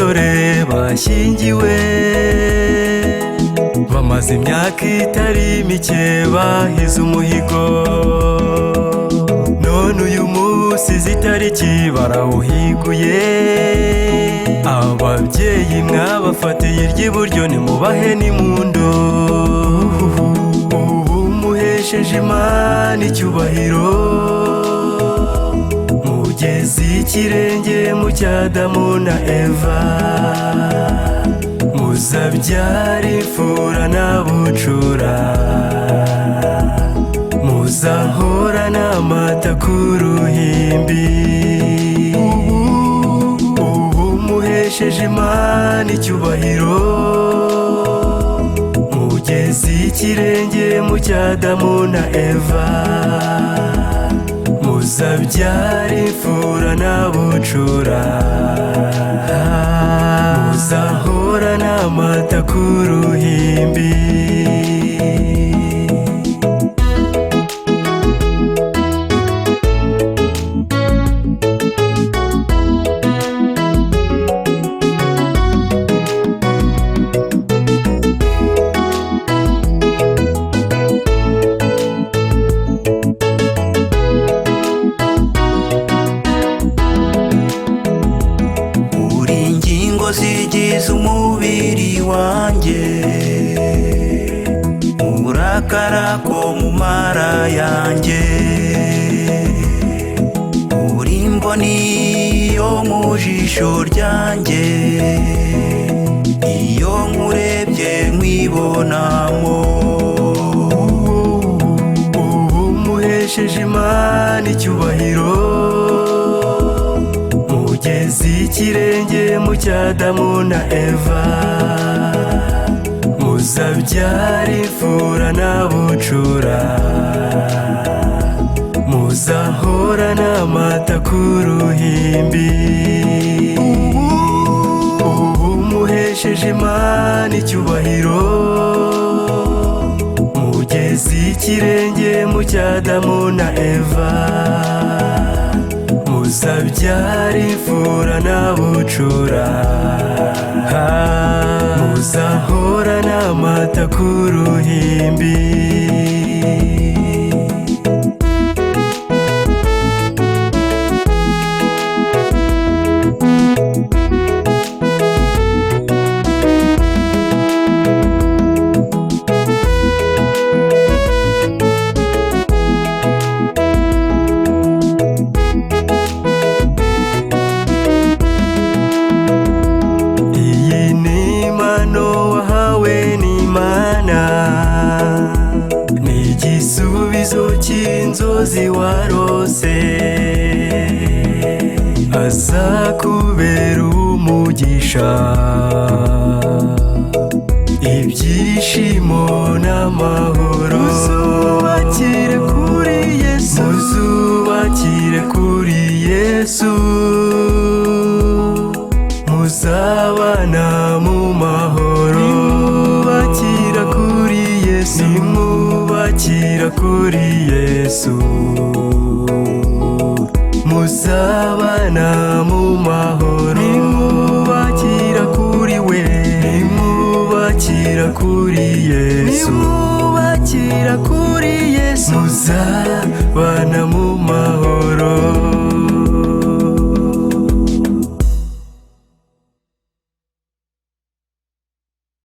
n'umusore bashyingiwe, bamaze imyaka itari mike bahize umuhigo, none uyu munsi izi tariki barawuhiguye. Ababyeyi mwabafatiye iry'iburyo nimubahe n'impundu, ubu muhesheje Imana icyubahiro, mugeze ikirenge mu cya Adamu na Eva, muzabyara imfura na bucura, muzahora n'amata ku ruhimbi. Ubu muhesheje Imana icyubahiro, mugeze ikirenge mu cya Adamu na Eva, muzabyara imfura na bucura, muzahora n'amata ku ruhimbi. zigize umubiri wanjye, uburakara ko mu mara yanjye, uri imboni yo mu jisho ryanjye, iyo nkurebye nkwibonamo. Ubu muhesheje Imana icyubahiro, mugeze ikirenge mu cya Adamu na Eva, muzabyara imfura na bucura, muzahora n'amata ku ruhimbi. Ubu muhesheje Imana icyubahiro, mugeze ikirenge mu cya Adamu na Eva, muzabyara imfura na bucura, muzahora n'amata ku ruhimbi. Igisubizo cy'inzozi warose, azakubera umugisha, ibyishimo n'amahoro. Muzubakire kuri Yesu, muzubakire kuri Yesu, muzabana mu mahoro. Nimwubakira kuri Yesu, nimwubakira kuri Yesu, muzabana mu mahoro. Nimwubakira kuri we, nimwubakira kuri Yesu, nimwubakira kuri Yesu, muzabana mu mahoro.